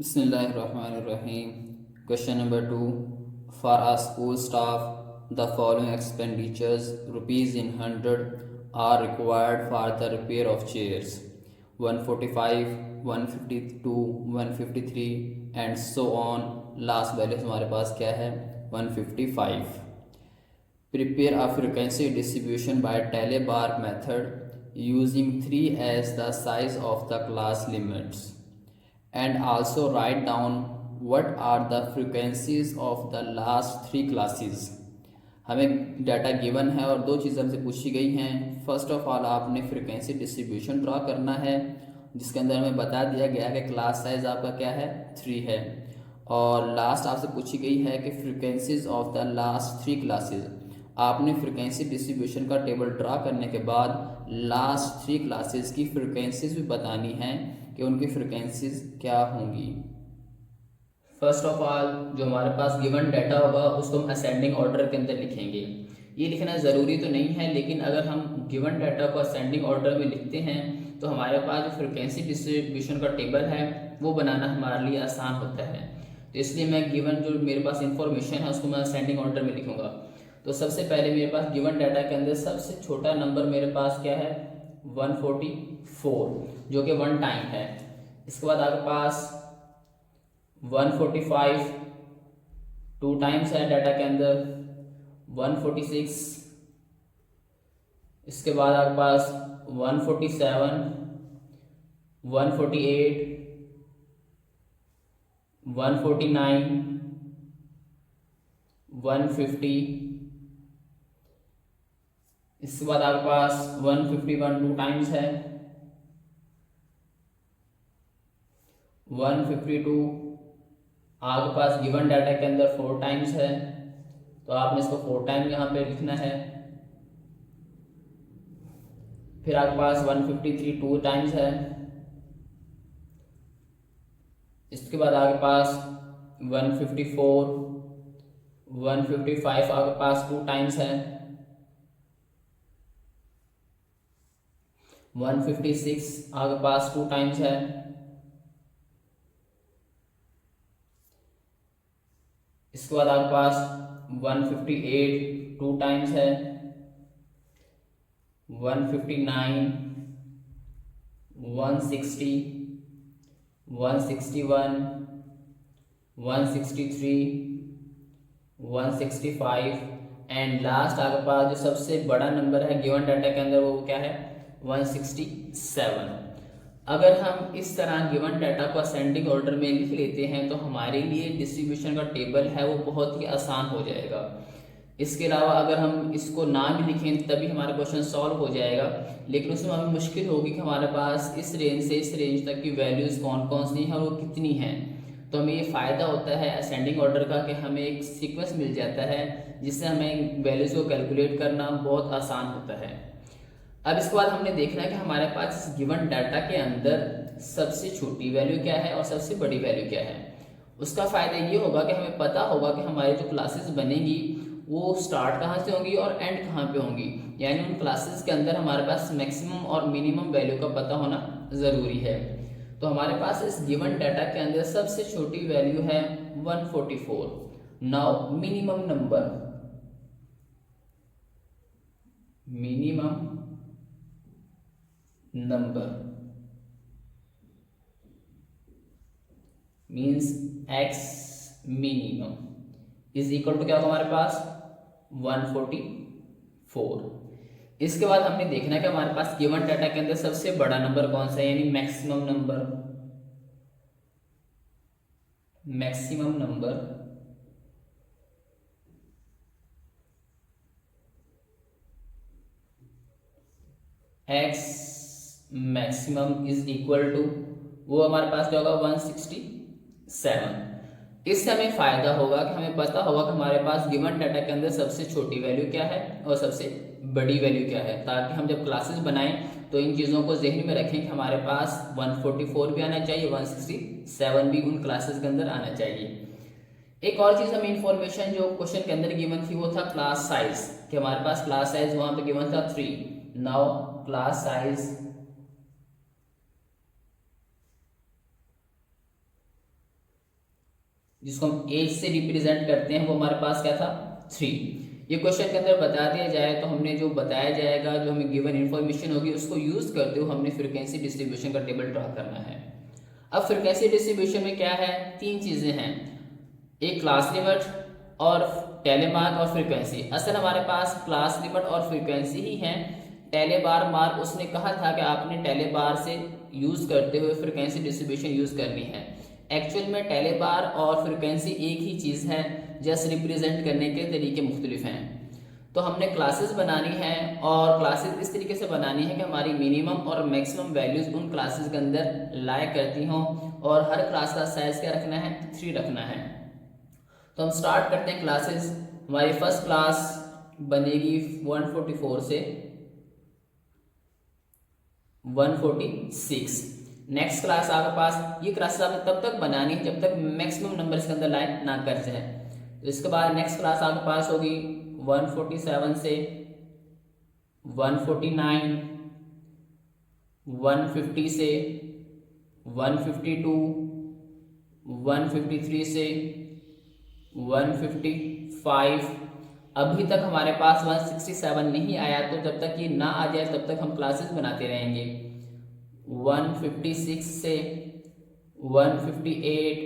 Bismillahirrahmanirrahim. Question number 2. For a school staff, the following expenditures rupees in 100 are required for the repair of chairs: 145, 152, 153 and so on. Last value हमारे पास क्या है? 155. Prepare a frequency distribution by Telebar method using 3 as the size of the class limits. And also write down what are the frequencies of the last 3 classes. हमें data given है और दो चीज़ें हमसे पूछी गई हैं. फर्स्ट ऑफ ऑल आपने फ्रिक्वेंसी डिस्ट्रीब्यूशन ड्रॉ करना है जिसके अंदर हमें बता दिया गया है कि क्लास साइज आपका क्या है 3 है, और लास्ट आपसे पूछी गई है कि frequencies of the last 3 classes. आपने फ्रिक्वेंसी डिस्ट्रीब्यूशन का टेबल ड्रा करने के बाद लास्ट 3 क्लासेस की फ्रिक्वेंसीज भी बतानी है कि उनकी फ्रिक्वेंसीज क्या होंगी. फर्स्ट ऑफ ऑल जो हमारे पास गिवन डाटा होगा उसको हम असेंडिंग ऑर्डर के अंदर लिखेंगे. ये लिखना ज़रूरी तो नहीं है, लेकिन अगर हम गिवन डाटा को असेंडिंग ऑर्डर में लिखते हैं तो हमारे पास जो फ्रिक्वेंसी डिस्ट्रीब्यूशन का टेबल है वो बनाना हमारे लिए आसान होता है. तो इसलिए मैं गिवन जो मेरे पास इंफॉर्मेशन है उसको मैं असेंडिंग ऑर्डर में लिखूँगा. तो सबसे पहले मेरे पास गिवन डाटा के अंदर सबसे छोटा नंबर मेरे पास क्या है 144 जो कि 1 टाइम है. इसके बाद आपके पास 145 2 टाइम्स है डाटा के अंदर, 146. इसके बाद आपके पास 147 148 149 150. इसके बाद आपके पास 151 2 टाइम्स है, 152 आपके पास गिवन डाटा के अंदर 4 टाइम्स है तो आपने इसको 4 टाइम यहाँ पे लिखना है. फिर आपके पास 153 2 टाइम्स है. इसके बाद आपके पास 154 155 आपके पास 2 टाइम्स है, 156 आपके पास 2 टाइम्स है. इसके बाद आपके पास 158 2 टाइम्स है, 159 160 161 163 165 एंड लास्ट आपके पास जो सबसे बड़ा नंबर है गिवन डाटा के अंदर वो क्या है 167. अगर हम इस तरह गिवन डाटा को असेंडिंग ऑर्डर में लिख लेते हैं तो हमारे लिए डिस्ट्रीब्यूशन का टेबल है वो बहुत ही आसान हो जाएगा. इसके अलावा अगर हम इसको ना भी लिखें तभी हमारा क्वेश्चन सॉल्व हो जाएगा, लेकिन उसमें हमें मुश्किल होगी कि हमारे पास इस रेंज से इस रेंज तक की वैल्यूज़ कौन कौन सी हैं और वो कितनी हैं. तो हमें ये फ़ायदा होता है असेंडिंग ऑर्डर का कि हमें एक सीक्वेंस मिल जाता है जिससे हमें वैल्यूज़ को कैलकुलेट करना बहुत आसान होता है. अब इसके बाद हमने देखना है कि हमारे पास इस गिवन डाटा के अंदर सबसे छोटी वैल्यू क्या है और सबसे बड़ी वैल्यू क्या है. उसका फ़ायदा ये होगा कि हमें पता होगा कि हमारी जो क्लासेस बनेंगी वो स्टार्ट कहाँ से होंगी और एंड कहाँ पे होंगी. यानी उन क्लासेस के अंदर हमारे पास मैक्सिमम और मिनिमम वैल्यू का पता होना ज़रूरी है. तो हमारे पास इस गिवन डाटा के अंदर सबसे छोटी वैल्यू है 144. Now minimum number means x minimum is equal to क्या होगा हमारे पास 144. इसके बाद हमने देखना है कि हमारे पास गिवन डाटा के अंदर सबसे बड़ा नंबर कौन सा है, यानी maximum number x maximum is equal to वो हमारे पास क्या होगा 167. इससे हमें फ़ायदा होगा कि हमें पता होगा कि हमारे पास गिवन डाटा के अंदर सबसे छोटी वैल्यू क्या है और सबसे बड़ी वैल्यू क्या है, ताकि हम जब क्लासेस बनाएं तो इन चीज़ों को जहन में रखें कि हमारे पास 144 भी आना चाहिए, 167 भी उन क्लासेस के अंदर आना चाहिए. एक और चीज़ हमें इंफॉर्मेशन जो क्वेश्चन के अंदर गिवन थी वो था क्लास साइज, कि हमारे पास क्लास साइज वहाँ पे गिवन था 3. नाउ क्लास साइज जिसको हम एज से रिप्रेजेंट करते हैं, वो हमारे पास क्या था 3। ये क्वेश्चन के अंदर बता दिया जाए तो हमने जो बताया जाएगा, जो हमें गिवन इन्फॉर्मेशन होगी उसको यूज करते हुए हमने फ्रीक्वेंसी डिस्ट्रीब्यूशन का टेबल ड्रा करना है। अब फ्रीक्वेंसी डिस्ट्रीब्यूशन में क्या है, 3 चीजें हैं, एक क्लास लिमिट और टेलीमार्क और फ्रीक्वेंसी। असल हमारे पास क्लास लिमिट और फ्रीक्वेंसी ही है। टेलीबार मार्क उसने कहा था कि आपने टेलीबार से यूज करते हुए फ्रीक्वेंसी डिस्ट्रीब्यूशन यूज करनी है। एक्चुअल में टेलीबार और फ्रीक्वेंसी एक ही चीज़ है, जस्ट रिप्रेजेंट करने के तरीके मुख्तलिफ हैं। तो हमने क्लासेस बनानी है और क्लासेस इस तरीके से बनानी है कि हमारी मिनिमम और मैक्सिमम वैल्यूज उन क्लासेस के अंदर लाई करती हों, और हर क्लास का साइज क्या रखना है, 3 रखना है। तो हम स्टार्ट करते हैं क्लासेस। हमारी फर्स्ट क्लास बनेगी 144 से 146। नेक्स्ट क्लास आपके पास, ये क्लासेस आपने तब तक बनानी है जब तक मैक्सिमम नंबर इसके अंदर लाइन ना कर जाए। तो इसके बाद नेक्स्ट क्लास आपके पास होगी 147 से 149, 150 से 152, 153 से 155। अभी तक हमारे पास 167 नहीं आया, तो जब तक ये ना आ जाए तब तक हम क्लासेस बनाते रहेंगे। 156 से 158,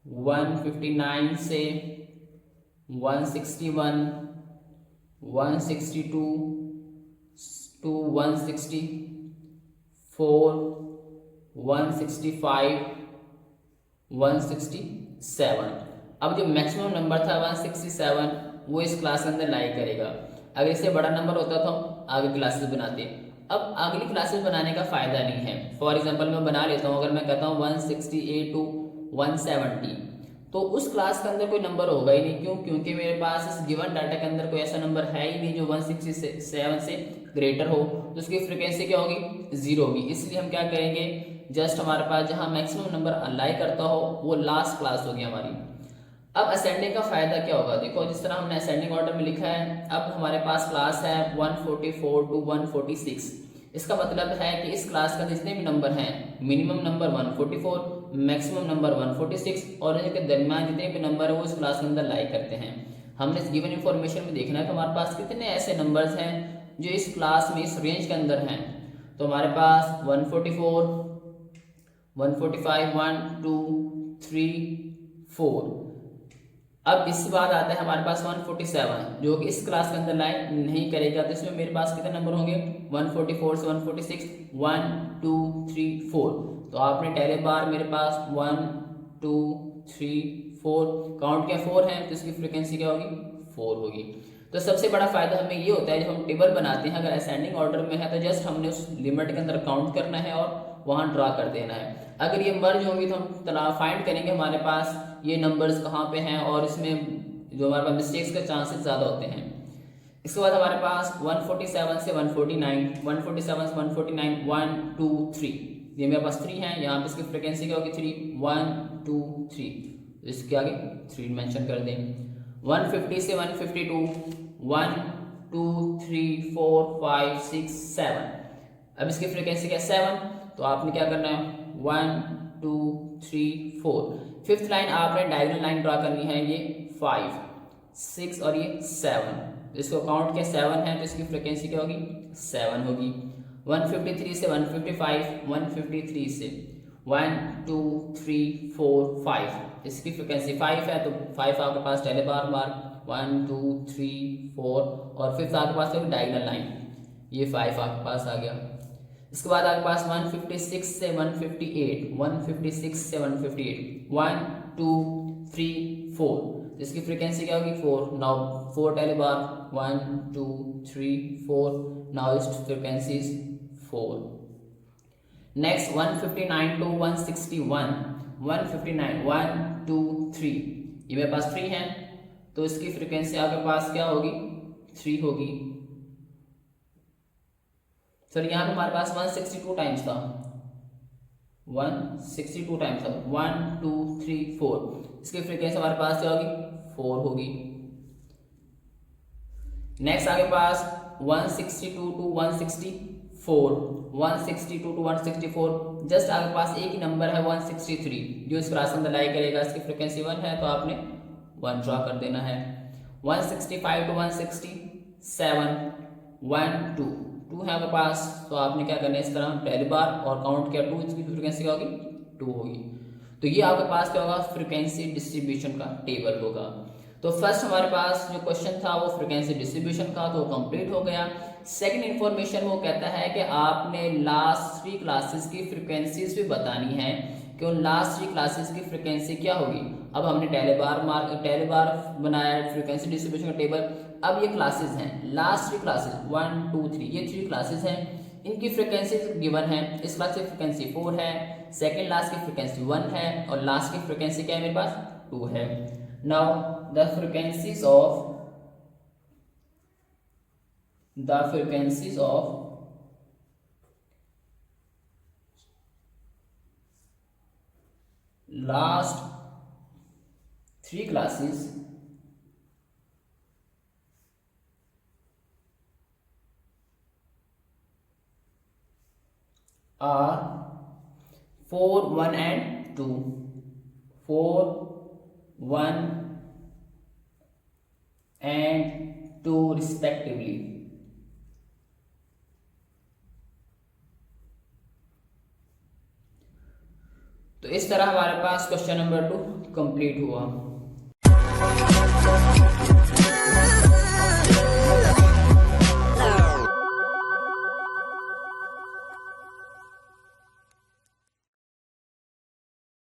159 से 161, 162 to 164, 165, 167। अब जो मैक्सिमम नंबर था 167 वो इस क्लास के अंदर लाई करेगा। अगर इससे बड़ा नंबर होता तो हम आगे क्लासेस बनाते। अब अगली क्लासेस बनाने का फ़ायदा नहीं है। फॉर एग्जांपल मैं बना लेता हूँ, अगर मैं कहता हूँ 168 to 170, तो उस क्लास के अंदर कोई नंबर होगा ही नहीं। क्यों? क्योंकि मेरे पास इस गिवन डाटा के अंदर कोई ऐसा नंबर है ही नहीं जो 167 से ग्रेटर हो, तो उसकी फ्रिक्वेंसी क्या होगी, 0 होगी। इसलिए हम क्या करेंगे, जस्ट हमारे पास जहाँ मैक्सिमम नंबर अलाई करता हो वो लास्ट क्लास होगी हमारी। अब असेंडिंग का फायदा क्या होगा, देखो जिस तरह हमने असेंडिंग ऑर्डर में लिखा है, अब हमारे पास क्लास है 144 to 146। इसका मतलब है कि इस क्लास का जितने भी नंबर हैं, मिनिमम नंबर 144, मैक्सिमम नंबर 146, और इनके दरमियान जितने भी नंबर है वो इस क्लास के अंदर लाई करते हैं। हमने इस गिवन इन्फॉर्मेशन में देखना है कि हमारे पास कितने ऐसे नंबर्स हैं जो इस क्लास में, इस रेंज के अंदर हैं। तो हमारे पास 144, 145, 1 2 3 4। अब इसके बाद आता है हमारे पास 147 जो कि इस क्लास के अंदर लाइन नहीं करेगा। तो इसमें मेरे पास कितने नंबर होंगे, 144 से 146, 1 2 3 4। तो आपने टेली बार मेरे पास 1 2 3 4 काउंट किया, 4 है, तो इसकी फ्रीक्वेंसी क्या होगी, 4 होगी। तो सबसे बड़ा फायदा हमें ये होता है जब हम टेबल बनाते हैं, अगर असेंडिंग ऑर्डर में है तो जस्ट हमने उस लिमिट के अंदर काउंट करना है और वहाँ ड्रा कर देना है। अगर ये मर्ज होंगी तो हम फाइंड करेंगे हमारे पास ये नंबर्स कहाँ पे हैं, और इसमें जो हमारे पास मिस्टेक्स के चांसेस ज़्यादा होते हैं। इसके बाद हमारे पास 147 से 149, 147 से 149, 1 2 3, ये मेरे पास 3 है। यहाँ पे इसकी फ्रिक्वेंसी क्या होगी, 3, 1 2 3, इसके आगे 3 मेंशन कर दें। 150 से 152, 1 2 3 4 5 6 7। अब इसकी फ्रिक्वेंसी क्या, 7, तो आपने क्या करना है, 1 2 3 4। फिफ्थ लाइन आपने डायगोनल लाइन ड्रा करनी है, ये 5 6 और ये 7। इसको काउंट किया 7 है, तो इसकी फ्रिक्वेंसी क्या होगी, 7 होगी। 153 से 155, 153 से 1 2 3 4 5, इसकी फ्रिक्वेंसी 5 है, तो 5 आपके पास टेली बार बार 1 2 3 4, और फिफ्थ आपके पास डायगोनल लाइन, ये 5 आपके पास आ गया। इसके बाद आपके पास 156 से 158, 156 से 158, 1 2 3 4, इसकी फ्रीक्वेंसी क्या होगी, 4। Now 4 tally bar 1 2 3 4, now its frequency is 4। Next 159 to 161, 159 1 2 3, ये मेरे पास 3 है, तो इसकी फ्रीक्वेंसी आपके पास क्या होगी, 3 होगी। सर यहाँ पे हमारे पास 162 टाइम्स था, 162 टाइम्स था, 1 2 3 4, इसकी फ्रीक्वेंसी हमारे पास क्या होगी, 4 होगी। नेक्स्ट आपके पास 162 to 164, 162 to 164, जस्ट आपके पास एक ही नंबर है 163 जो इस क्रॉस अंदर लाई करेगा, इसकी फ्रिक्वेंसी 1 है तो आपने 1 ड्रॉ कर देना है। 165 टू 167, 1 2 2 है आपके पास, तो आपने क्या करना है इस तरह पहली बार और काउंट किया 2, इसकी फ्रिक्वेंसी क्या होगी 2 होगी। तो ये आपके पास क्या होगा फ्रिक्वेंसी डिस्ट्रीब्यूशन का टेबल होगा। तो फर्स्ट हमारे पास जो क्वेश्चन था वो फ्रिक्वेंसी डिस्ट्रीब्यूशन का, तो कंप्लीट हो गया। सेकंड इन्फॉर्मेशन वो कहता है कि आपने लास्ट 3 क्लासेस की फ्रिक्वेंसीज भी बतानी है कि उन लास्ट 3 क्लासेस की फ्रिक्वेंसी क्या होगी। अब हमने पहले बार बनाया फ्रिक्वेंसी डिस्ट्रीब्यूशन का टेबल। अब ये क्लासेस हैं, लास्ट 3 क्लासेस 1 2 3, ये 3 क्लासेस हैं, इनकी फ्रिक्वेंसी गिवन है। इस क्लास की फ्रिक्वेंसी 4 है, सेकेंड लास्ट की फ्रिक्वेंसी 1 है और लास्ट की फ्रिक्वेंसी क्या है मेरे पास 2 है। Now the frequencies of last 3 classes are 4 1 and 2, 4 1 and 2 respectively। तो इस तरह हमारे पास क्वेश्चन नंबर 2 कंप्लीट हुआ।